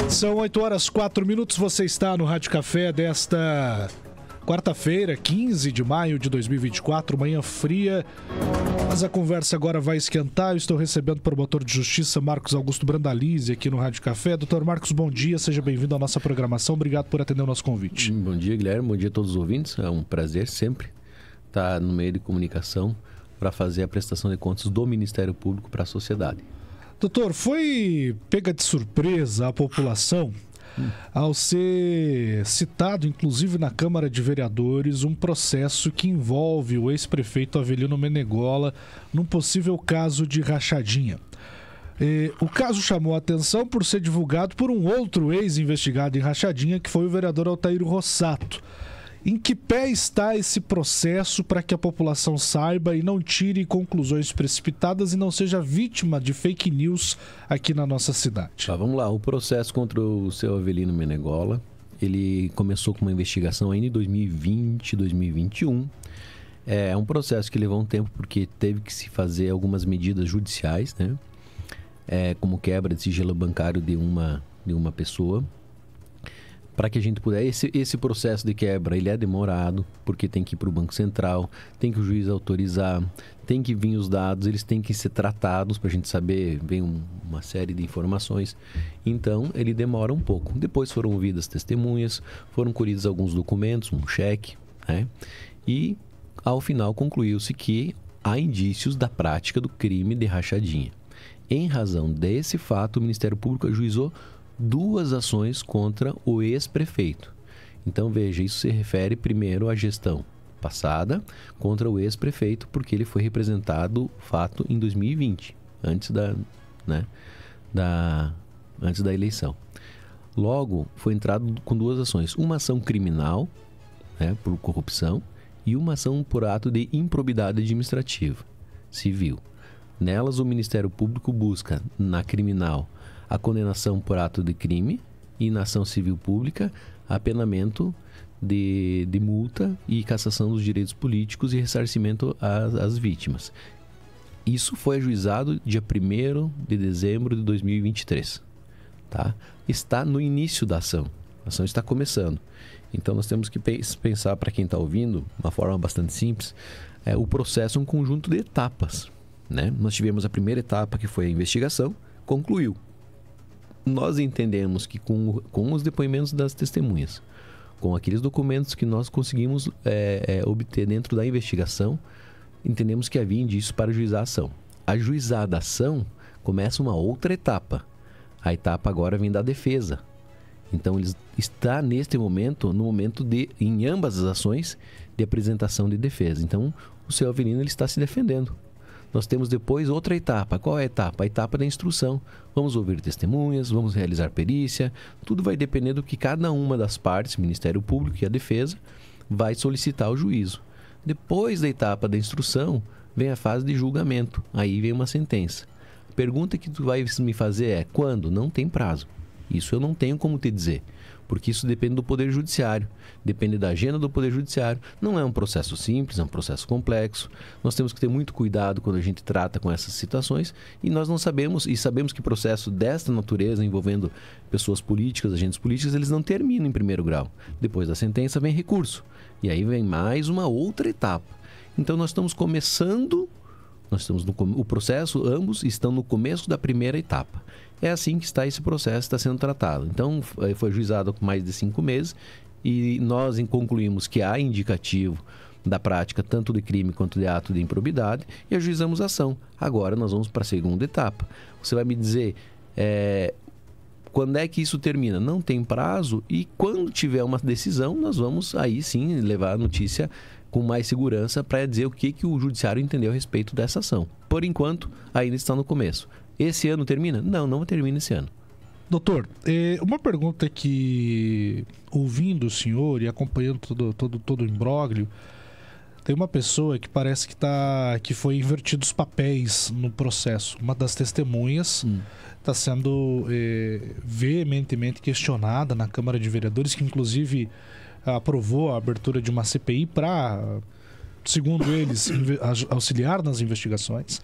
São 8h04. Você está no Rádio Café desta quarta-feira, 15 de maio de 2024, manhã fria. Mas a conversa agora vai esquentar. Eu estou recebendo o promotor de justiça Marcos Augusto Brandalize aqui no Rádio Café. Doutor Marcos, bom dia, seja bem-vindo à nossa programação. Obrigado por atender o nosso convite. Bom dia, Guilherme. Bom dia a todos os ouvintes. É um prazer sempre estar no meio de comunicação para fazer a prestação de contas do Ministério Público para a sociedade. Doutor, foi pega de surpresa a população ao ser citado, inclusive na Câmara de Vereadores, um processo que envolve o ex-prefeito Avelino Menegola num possível caso de rachadinha. O caso chamou a atenção por ser divulgado por um outro ex-investigado em rachadinha, que foi o vereador Altair Rossato. Em que pé está esse processo para que a população saiba e não tire conclusões precipitadas e não seja vítima de fake news aqui na nossa cidade? Vamos lá, o processo contra o seu Avelino Menegola, ele começou com uma investigação ainda em 2020, 2021. É um processo que levou um tempo porque teve que se fazer algumas medidas judiciais, né? Como quebra de sigilo bancário de uma pessoa. Para que a gente pudesse... Esse processo de quebra, ele é demorado, porque tem que ir para o Banco Central, tem que o juiz autorizar, tem que vir os dados, eles têm que ser tratados para a gente saber, vem uma série de informações. Então, ele demora um pouco. Depois foram ouvidas testemunhas, foram colhidos alguns documentos, um cheque, né? E, ao final, concluiu-se que há indícios da prática do crime de rachadinha. Em razão desse fato, o Ministério Público ajuizou 2 ações contra o ex-prefeito. Então, veja, isso se refere primeiro à gestão passada contra o ex-prefeito, porque ele foi representado fato em 2020, antes da eleição. Logo, foi entrado com 2 ações. Uma ação criminal, por corrupção, e uma ação por ato de improbidade administrativa, civil. Nelas, o Ministério Público busca, na criminal, a condenação por ato de crime e, na ação civil pública, apenamento de multa e cassação dos direitos políticos e ressarcimento às vítimas. Isso foi ajuizado dia 1º de dezembro de 2023. Tá? Está no início da ação. A ação está começando. Então, nós temos que pensar, para quem está ouvindo, de uma forma bastante simples, o processo é um conjunto de etapas, né? Nós tivemos a primeira etapa, que foi a investigação, concluiu. Nós entendemos que com os depoimentos das testemunhas, com aqueles documentos que nós conseguimos obter dentro da investigação, entendemos que havia indícios para ajuizar a ação. Ajuizada a ação, começa uma outra etapa. A etapa agora vem da defesa. Então, ele está neste momento, em ambas as ações, de apresentação de defesa. Então, o seu Avelino ele está se defendendo. Nós temos depois outra etapa. Qual é a etapa? A etapa da instrução. Vamos ouvir testemunhas, vamos realizar perícia. Tudo vai depender do que cada uma das partes, Ministério Público e a defesa, vai solicitar ao juízo. Depois da etapa da instrução, vem a fase de julgamento. Aí vem uma sentença. A pergunta que tu vai me fazer é: quando? Não tem prazo. Isso eu não tenho como te dizer, porque isso depende do Poder Judiciário, depende da agenda do Poder Judiciário. Não é um processo simples, é um processo complexo. Nós temos que ter muito cuidado quando a gente trata com essas situações, e nós não sabemos, e sabemos que processo desta natureza, envolvendo pessoas políticas, agentes políticos, eles não terminam em primeiro grau. Depois da sentença vem recurso, e aí vem mais uma outra etapa. Então nós estamos começando, o processo, ambos estão no começo da primeira etapa. É assim que está esse processo, está sendo tratado. Então, foi ajuizado com mais de 5 meses e nós concluímos que há indicativo da prática tanto de crime quanto de ato de improbidade e ajuizamos a ação. Agora nós vamos para a segunda etapa. Você vai me dizer, quando é que isso termina? Não tem prazo, e quando tiver uma decisão, nós vamos aí sim levar a notícia com mais segurança para dizer o que o judiciário entendeu a respeito dessa ação. Por enquanto, ainda está no começo. Esse ano termina? Não termina esse ano. Doutor, uma pergunta que, ouvindo o senhor e acompanhando todo o imbróglio, tem uma pessoa que parece que foi invertido os papéis no processo. Uma das testemunhas está sendo veementemente questionada na Câmara de Vereadores, que inclusive aprovou a abertura de uma CPI para, segundo eles, auxiliar nas investigações.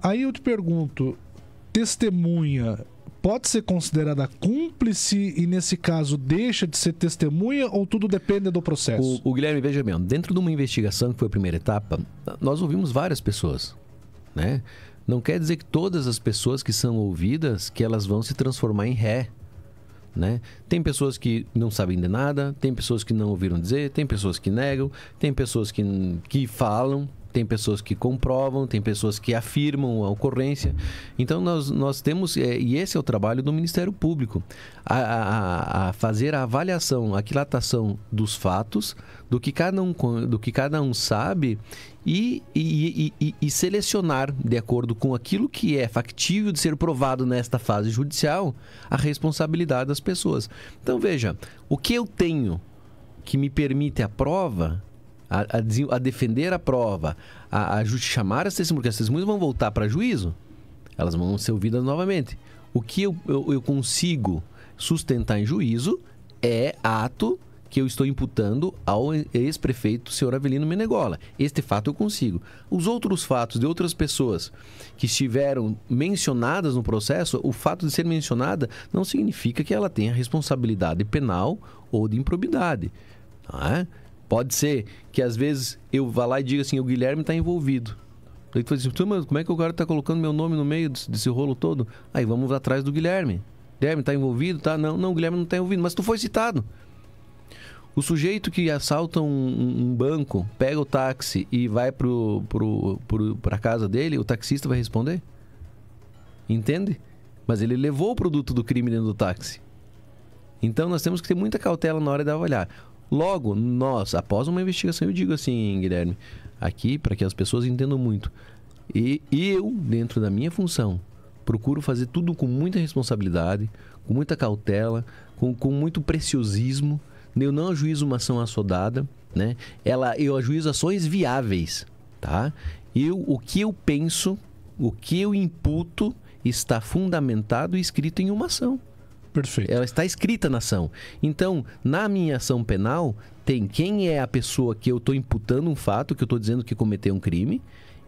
Aí eu te pergunto, testemunha pode ser considerada cúmplice e, nesse caso, deixa de ser testemunha ou tudo depende do processo? O Guilherme, veja bem, dentro de uma investigação que foi a primeira etapa, nós ouvimos várias pessoas, né? Não quer dizer que todas as pessoas que são ouvidas, que elas vão se transformar em ré, né? Tem pessoas que não sabem de nada, tem pessoas que não ouviram dizer, tem pessoas que negam, tem pessoas que falam, tem pessoas que comprovam, tem pessoas que afirmam a ocorrência. Então, nós temos, e esse é o trabalho do Ministério Público, a fazer a avaliação, a quilatação dos fatos, do que cada um sabe e selecionar, de acordo com aquilo que é factível de ser provado nesta fase judicial, a responsabilidade das pessoas. Então, veja, o que eu tenho que me permite a prova, a defender a prova, a chamar as testemunhas, porque as testemunhas vão voltar para juízo, elas vão ser ouvidas novamente. O que eu consigo sustentar em juízo é ato que eu estou imputando ao ex-prefeito, senhor Avelino Menegola. Este fato eu consigo. Os outros fatos de outras pessoas que estiveram mencionadas no processo, o fato de ser mencionada não significa que ela tenha responsabilidade penal ou de improbidade. Não é? Pode ser que às vezes eu vá lá e diga assim, o Guilherme está envolvido. Daí tu vai dizer, mas como é que o cara está colocando meu nome no meio desse rolo todo? Aí vamos atrás do Guilherme. Guilherme está envolvido? Tá? Não, o Guilherme não está envolvido, mas tu foi citado. O sujeito que assalta um banco, pega o táxi e vai para a casa dele, o taxista vai responder? Entende? Mas ele levou o produto do crime dentro do táxi. Então nós temos que ter muita cautela na hora de avaliar. Logo, nós, após uma investigação, eu digo assim, Guilherme, aqui, para que as pessoas entendam muito, e eu, dentro da minha função, procuro fazer tudo com muita responsabilidade, com muita cautela, com muito preciosismo. Eu não ajuizo uma ação assodada, né? Eu ajuizo ações viáveis, tá? O que eu penso, o que eu imputo, está fundamentado e escrito em uma ação. Perfeito. Ela está escrita na ação. Então, na minha ação penal, tem quem é a pessoa que eu estou imputando um fato, que eu estou dizendo que cometeu um crime,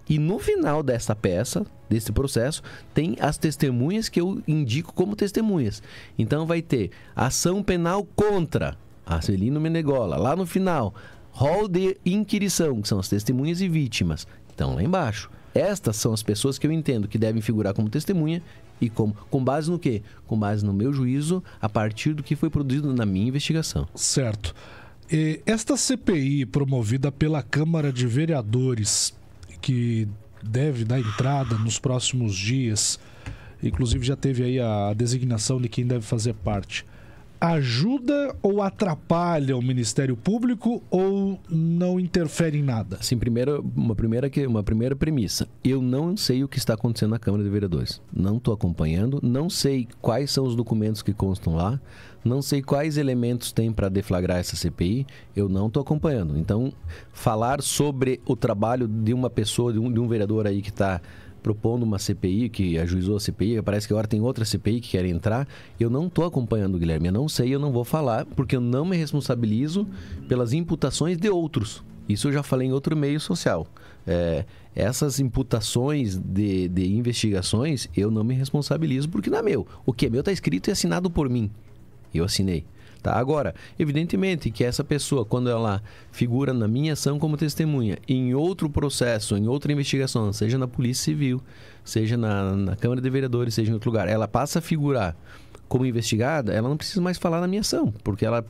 e no final dessa peça, desse processo, tem as testemunhas que eu indico como testemunhas. Então, vai ter ação penal contra Avelino Menegola. Lá no final, rol de inquirição, que são as testemunhas e vítimas. Então, lá embaixo. Estas são as pessoas que eu entendo que devem figurar como testemunha e com base no quê? Com base no meu juízo, a partir do que foi produzido na minha investigação. Certo. Esta CPI promovida pela Câmara de Vereadores, que deve dar entrada nos próximos dias, inclusive já teve aí a designação de quem deve fazer parte, ajuda ou atrapalha o Ministério Público ou não interfere em nada? Assim, uma primeira premissa. Eu não sei o que está acontecendo na Câmara de Vereadores. Não estou acompanhando, não sei quais são os documentos que constam lá, não sei quais elementos tem para deflagrar essa CPI, eu não estou acompanhando. Então, falar sobre o trabalho de uma pessoa, de um vereador aí que está propondo uma CPI, que ajuizou a CPI, parece que agora tem outra CPI que quer entrar. Eu não estou acompanhando, Guilherme, eu não sei, eu não vou falar, porque eu não me responsabilizo pelas imputações de outros. Isso eu já falei em outro meio social. Essas imputações de investigações, eu não me responsabilizo, porque não é meu. O que é meu está escrito e assinado por mim. Eu assinei. Tá? Agora, evidentemente que essa pessoa, quando ela figura na minha ação como testemunha, em outro processo, em outra investigação, seja na Polícia Civil, seja na Câmara de Vereadores, seja em outro lugar, ela passa a figurar como investigada, ela não precisa mais falar na minha ação, porque ela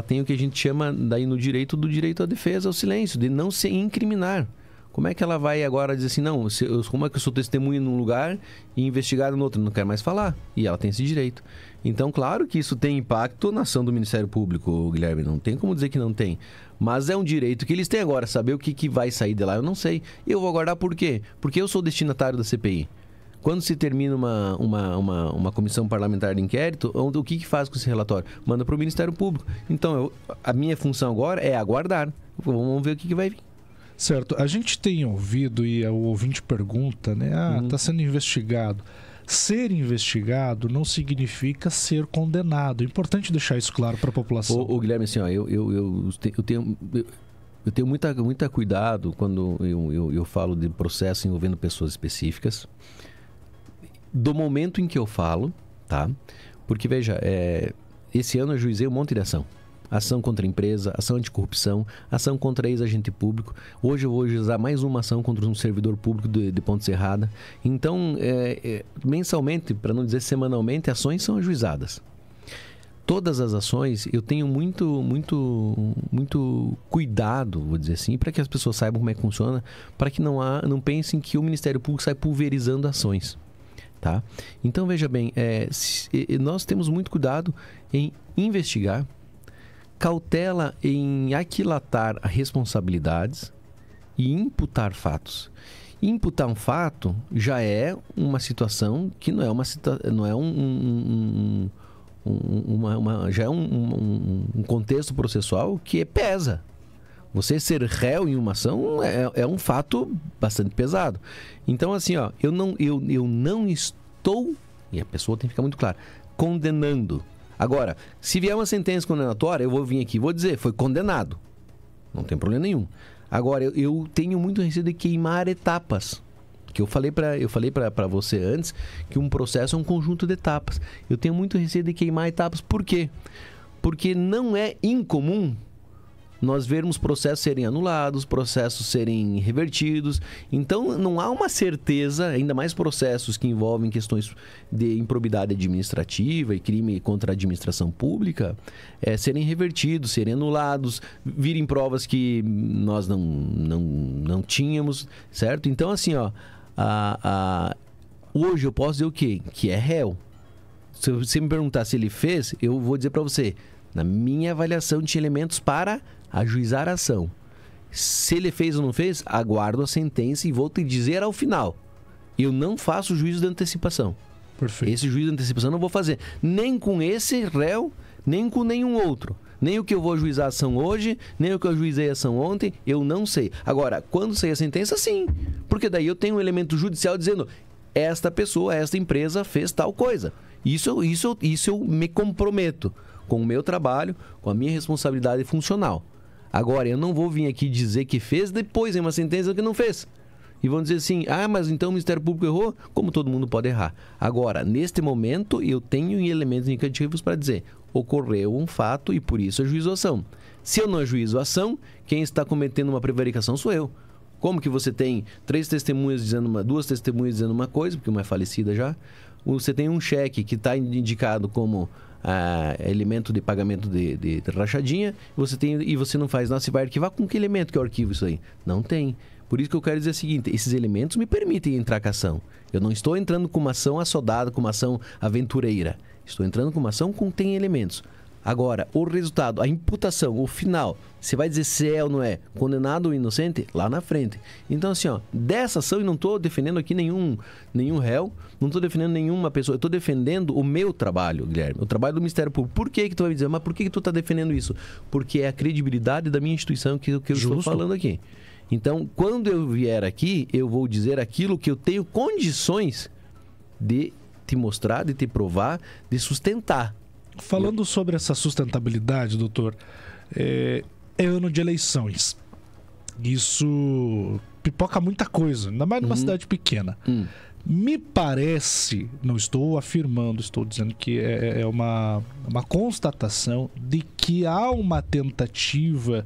tem o que a gente chama daí no direito à defesa, ao silêncio, de não se incriminar. Como é que ela vai agora dizer assim, não, como é que eu sou testemunha num lugar e investigado no outro? Não quero mais falar. E ela tem esse direito. Então, claro que isso tem impacto na ação do Ministério Público, Guilherme. Não tem como dizer que não tem. Mas é um direito que eles têm agora. Saber o que vai sair de lá, eu não sei. Eu vou aguardar por quê? Porque eu sou destinatário da CPI. Quando se termina uma comissão parlamentar de inquérito, o que faz com esse relatório? Manda para o Ministério Público. Então, a minha função agora é aguardar. Vamos ver o que vai vir. Certo. A gente tem ouvido, e o ouvinte pergunta, né? Está sendo investigado. Ser investigado não significa ser condenado. É importante deixar isso claro para a população. Ô, Guilherme, assim, ó, eu tenho muita cuidado quando eu falo de processo envolvendo pessoas específicas. do momento em que eu falo, tá? Porque, veja, esse ano eu ajuizei um monte de ação. Ação contra a empresa, ação anticorrupção, ação contra ex-agente público. Hoje eu vou ajuizar mais uma ação contra um servidor público de Ponte Serrada. Então, mensalmente, para não dizer semanalmente, ações são ajuizadas. Todas as ações, eu tenho muito cuidado, vou dizer assim, para que as pessoas saibam como é que funciona, para que não pensem que o Ministério Público sai pulverizando ações. Tá? Então, veja bem, nós temos muito cuidado em investigar, cautela em aquilatar responsabilidades e imputar fatos. Imputar um fato já é uma situação que não é já é um contexto processual que pesa. Você ser réu em uma ação é um fato bastante pesado. Então, assim, ó, eu não estou, e a pessoa tem que ficar muito clara, condenando. Agora, se vier uma sentença condenatória, eu vou vir aqui e vou dizer, foi condenado. Não tem problema nenhum. Agora, eu tenho muito receio de queimar etapas. Que eu falei para você antes que um processo é um conjunto de etapas. Eu tenho muito receio de queimar etapas. Por quê? Porque não é incomum nós vermos processos serem anulados, processos serem revertidos. Então, não há uma certeza, ainda mais processos que envolvem questões de improbidade administrativa e crime contra a administração pública, serem revertidos, serem anulados, virem provas que nós não tínhamos, certo? Então, assim, ó, hoje eu posso dizer o quê? Que é réu. Se você me perguntar se ele fez, eu vou dizer para você, na minha avaliação tinha elementos para ajuizar a ação. Se ele fez ou não fez, aguardo a sentença e vou te dizer ao final. Eu não faço juízo de antecipação. Perfeito. Esse juízo de antecipação eu não vou fazer. Nem com esse réu, nem com nenhum outro. Nem o que eu vou ajuizar a ação hoje, nem o que eu ajuizei a ação ontem, eu não sei. Agora, quando sair a sentença, sim. Porque daí eu tenho um elemento judicial dizendo esta pessoa, esta empresa fez tal coisa. Isso eu me comprometo com o meu trabalho, com a minha responsabilidade funcional. Agora, eu não vou vir aqui dizer que fez, depois em uma sentença que não fez. E vão dizer assim, mas então o Ministério Público errou? Como todo mundo pode errar. Agora, neste momento, eu tenho elementos indicativos para dizer, ocorreu um fato e por isso ajuizo a ação. Se eu não ajuizo a ação, quem está cometendo uma prevaricação sou eu. Como que você tem duas testemunhas dizendo uma coisa, porque uma é falecida já, você tem um cheque que está indicado como elemento de pagamento de rachadinha, e você não faz nada, você vai arquivar com que elemento que eu arquivo isso aí? Não tem. Por isso que eu quero dizer o seguinte, esses elementos me permitem entrar com a ação. Eu não estou entrando com uma ação assodada, com uma ação aventureira. Estou entrando com uma ação que contém elementos. Agora, o resultado, a imputação, o final, você vai dizer se é ou não é condenado ou inocente? Lá na frente. Então, assim, ó, dessa ação, eu não estou defendendo aqui nenhum réu, não estou defendendo nenhuma pessoa, eu estou defendendo o meu trabalho, Guilherme, o trabalho do Ministério Público. Por que tu vai me dizer, mas por que tu está defendendo isso? Porque é a credibilidade da minha instituição que eu estou falando aqui. Então, quando eu vier aqui, eu vou dizer aquilo que eu tenho condições de te mostrar, de te provar, de sustentar. Falando sobre essa sustentabilidade, doutor, é ano de eleições. Isso pipoca muita coisa, ainda mais numa cidade pequena. Me parece, não estou afirmando, estou dizendo que é uma constatação de que há uma tentativa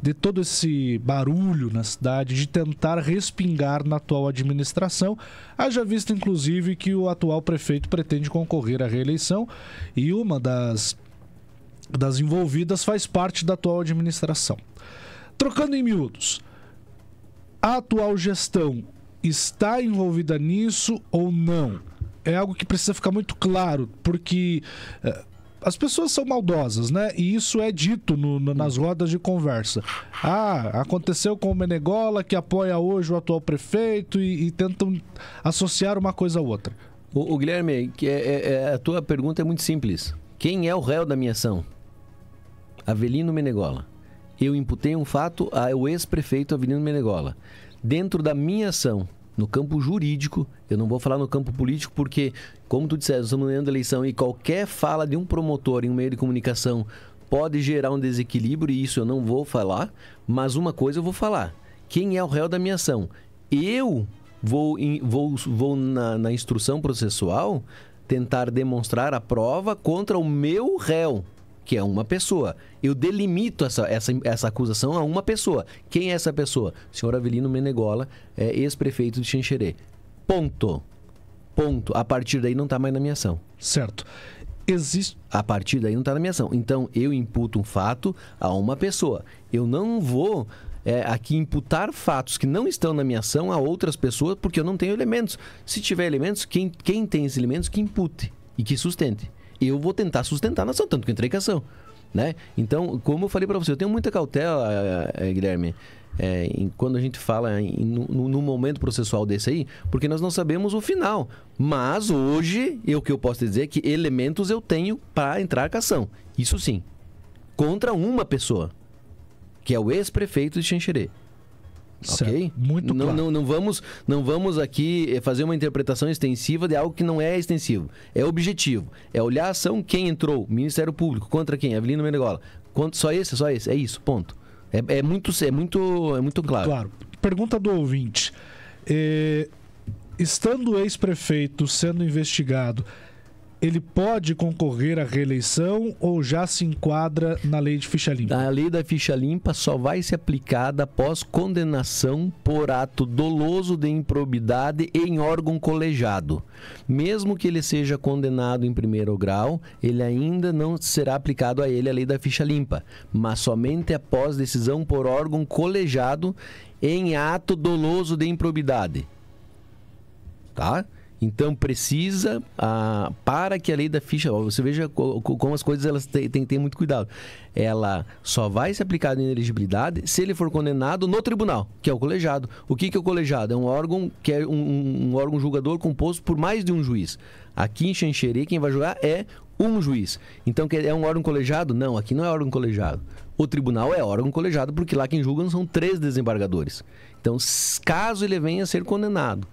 de todo esse barulho na cidade de tentar respingar na atual administração, haja visto inclusive que o atual prefeito pretende concorrer à reeleição e uma das envolvidas faz parte da atual administração. Trocando em miúdos, a atual gestão está envolvida nisso ou não? É algo que precisa ficar muito claro, porque as pessoas são maldosas, né? E isso é dito nas rodas de conversa. Aconteceu com o Menegola, que apoia hoje o atual prefeito e tentam associar uma coisa a outra. O Guilherme, a tua pergunta é muito simples. Quem é o réu da minha ação? Avelino Menegola. Eu imputei um fato ao ex-prefeito Avelino Menegola. Dentro da minha ação, no campo jurídico, eu não vou falar no campo político porque, como tu disseste, estamos no ano da eleição e qualquer fala de um promotor em um meio de comunicação pode gerar um desequilíbrio e isso eu não vou falar, mas uma coisa eu vou falar. Quem é o réu da minha ação? Eu vou na instrução processual tentar demonstrar a prova contra o meu réu, que é uma pessoa. Eu delimito essa acusação a uma pessoa. Quem é essa pessoa? Senhor Avelino Menegola, ex-prefeito de Xanxerê. Ponto. A partir daí não está mais na minha ação. Certo. A partir daí não está na minha ação. Então, eu imputo um fato a uma pessoa. Eu não vou aqui imputar fatos que não estão na minha ação a outras pessoas, porque eu não tenho elementos. Se tiver elementos, quem tem esses elementos que impute e que sustente. Eu vou tentar sustentar na ação, tanto que eu entrei com a ação, né? Então, como eu falei para você, eu tenho muita cautela, Guilherme, quando a gente fala no momento processual desse aí, porque nós não sabemos o final. Mas hoje, o que eu posso dizer é que elementos eu tenho para entrar com a ação. Isso sim. Contra uma pessoa, que é o ex-prefeito de Xanxerê. Ok? Muito claro. Não vamos aqui fazer uma interpretação extensiva de algo que não é extensivo. É objetivo. É olhar a ação, quem entrou, Ministério Público, contra quem? Avelino Menegola. Só esse. É isso, ponto. É muito claro. Claro. Pergunta do ouvinte. Estando o ex-prefeito sendo investigado, ele pode concorrer à reeleição ou já se enquadra na lei de ficha limpa? A lei da ficha limpa só vai ser aplicada após condenação por ato doloso de improbidade em órgão colegiado. Mesmo que ele seja condenado em primeiro grau, ele ainda não será aplicado a ele a lei da ficha limpa, mas somente após decisão por órgão colegiado em ato doloso de improbidade. Tá? Então, precisa, para que a lei da ficha... Você veja como as coisas elas têm que ter muito cuidado. Ela só vai ser aplicada em elegibilidade se ele for condenado no tribunal, que é o colegiado. O que é o colegiado? É um órgão que é um órgão julgador composto por mais de um juiz. Aqui em Xanxerê, quem vai julgar é um juiz. Então, é um órgão colegiado? Não, aqui não é órgão colegiado. O tribunal é órgão colegiado, porque lá quem julga são 3 desembargadores. Então, caso ele venha a ser condenado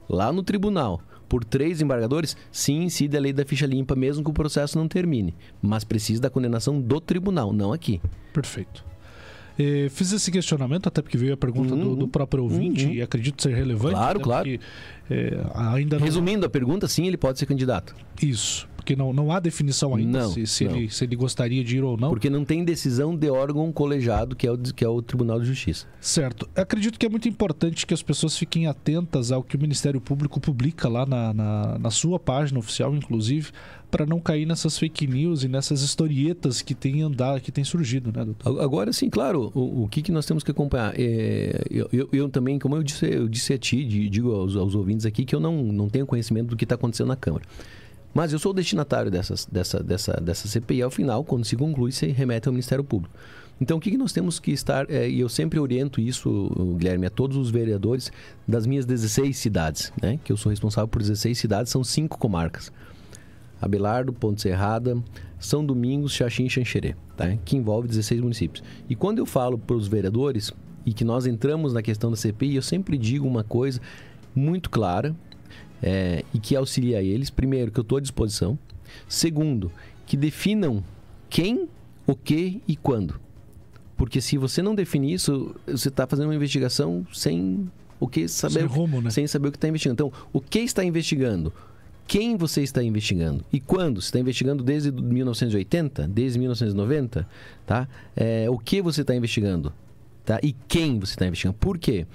lá no tribunal por 3 desembargadores, sim, incide a lei da ficha limpa, mesmo que o processo não termine. Mas precisa da condenação do tribunal, não aqui. Perfeito. Fiz esse questionamento, até porque veio a pergunta do próprio ouvinte, e acredito ser relevante. Claro. Porque, ainda não... Resumindo a pergunta, sim, ele pode ser candidato. Isso, porque não há definição ainda se ele gostaria de ir ou não. Porque não tem decisão de órgão colegiado, que é o Tribunal de Justiça. Certo. Acredito que é muito importante que as pessoas fiquem atentas ao que o Ministério Público publica lá na sua página oficial, inclusive, para não cair nessas fake news e nessas historietas que têm surgido, né, doutor? Agora, sim, claro, o que nós temos que acompanhar? Eu também, como eu disse a ti, digo aos ouvintes aqui, que eu não tenho conhecimento do que está acontecendo na Câmara. Mas eu sou o destinatário dessa CPI. Ao final, quando se conclui, se remete ao Ministério Público. Então, o que nós temos que estar... E eu sempre oriento isso, Guilherme, a todos os vereadores das minhas 16 cidades, né? Que eu sou responsável por 16 cidades, são 5 comarcas. Abelardo, Ponte Serrada, São Domingos, Xaxim e Xanxerê, tá? Que envolve 16 municípios. E quando eu falo para os vereadores e que nós entramos na questão da CPI, eu sempre digo uma coisa muito clara e que auxilia eles. Primeiro, que eu estou à disposição. Segundo, que definam quem, o que e quando. Porque se você não definir isso, você está fazendo uma investigação sem saber o que está investigando. Então, o que está investigando? Quem você está investigando? E quando? Você está investigando desde 1980? Desde 1990? Tá? O que você está investigando? Tá? E quem você está investigando? Por quê?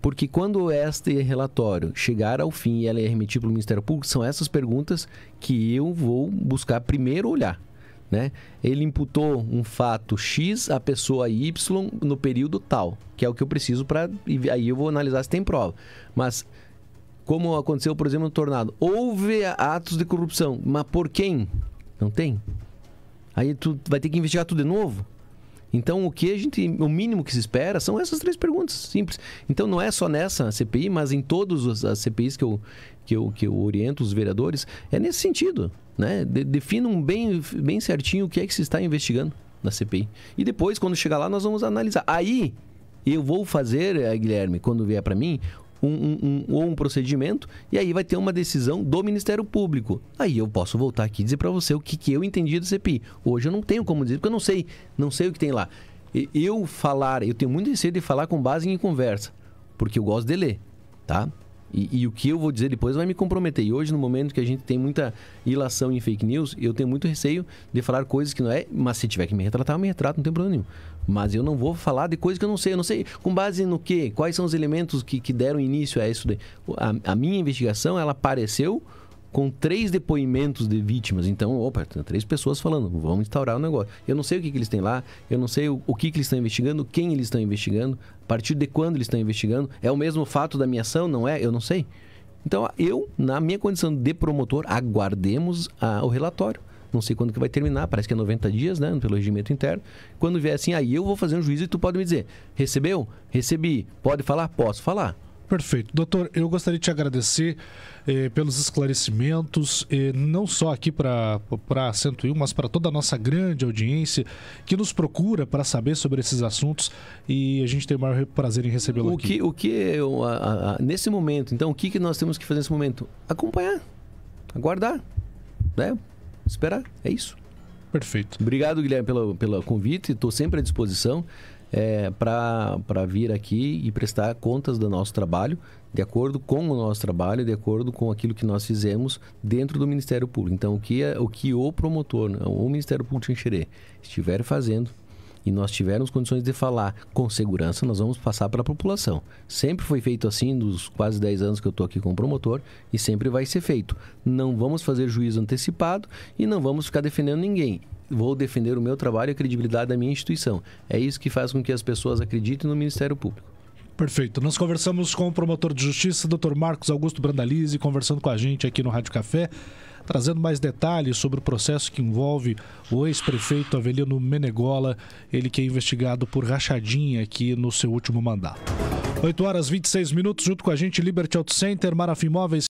Porque quando este relatório chegar ao fim e ela é remetida para o Ministério Público, são essas perguntas que eu vou buscar primeiro olhar. Né? Ele imputou um fato X à pessoa Y no período tal, que é o que eu preciso para... Aí eu vou analisar se tem prova. Mas... como aconteceu, por exemplo, no tornado. Houve atos de corrupção, mas por quem? Não tem. Aí tu vai ter que investigar tudo de novo. Então, o mínimo que se espera são essas 3 perguntas, simples. Então, não é só nessa CPI, mas em todas as CPIs que eu oriento os vereadores, é nesse sentido, né? Definam bem certinho o que é que se está investigando na CPI. E depois, quando chegar lá, nós vamos analisar. Aí, eu vou fazer, Guilherme, quando vier para mim... um procedimento, e aí vai ter uma decisão do Ministério Público. Aí eu posso voltar aqui e dizer para você o que eu entendi do CPI. Hoje eu não tenho como dizer, porque eu não sei o que tem lá. Eu tenho muito receio de falar com base em conversa, porque eu gosto de ler, tá? E o que eu vou dizer depois vai me comprometer. E hoje, no momento que a gente tem muita ilação em fake news, eu tenho muito receio de falar coisas que não é. Mas se tiver que me retratar, eu me retrato, não tem problema nenhum. Mas eu não vou falar de coisas que eu não sei. Eu não sei com base no quê? Quais são os elementos que deram início a isso daí. A minha investigação, ela apareceu com 3 depoimentos de vítimas. Então, opa, tem 3 pessoas falando, vamos instaurar o negócio. Eu não sei o que eles têm lá, eu não sei o que eles estão investigando, quem eles estão investigando, a partir de quando eles estão investigando. É o mesmo fato da minha ação, não é? Eu não sei. Então, eu, na minha condição de promotor, aguardemos o relatório. Não sei quando que vai terminar, parece que é 90 dias, né, pelo regimento interno. Quando vier assim, aí eu vou fazer um juízo e tu pode me dizer, recebeu? Recebi. Pode falar? Posso falar. Perfeito. Doutor, eu gostaria de te agradecer pelos esclarecimentos, não só aqui para a 101, mas para toda a nossa grande audiência que nos procura para saber sobre esses assuntos, e a gente tem o maior prazer em recebê-lo aqui. Nesse momento, então, o que nós temos que fazer nesse momento? Acompanhar, aguardar, né? Esperar, é isso. Perfeito. Obrigado, Guilherme, pelo convite, estou sempre à disposição. Para vir aqui e prestar contas do nosso trabalho, de acordo com o nosso trabalho, de acordo com aquilo que nós fizemos dentro do Ministério Público. Então, o que o promotor, o Ministério Público de Xanxerê estiver fazendo e nós tivermos condições de falar com segurança, nós vamos passar para a população. Sempre foi feito assim, nos quase 10 anos que eu estou aqui como promotor, e sempre vai ser feito. Não vamos fazer juízo antecipado e não vamos ficar defendendo ninguém. Vou defender o meu trabalho e a credibilidade da minha instituição. É isso que faz com que as pessoas acreditem no Ministério Público. Perfeito. Nós conversamos com o promotor de justiça, Dr. Marcos Augusto Brandalize, conversando com a gente aqui no Rádio Café, trazendo mais detalhes sobre o processo que envolve o ex-prefeito Avelino Menegola, ele que é investigado por rachadinha aqui no seu último mandato. 8h26, junto com a gente, Liberty Auto Center, Marafim Móveis,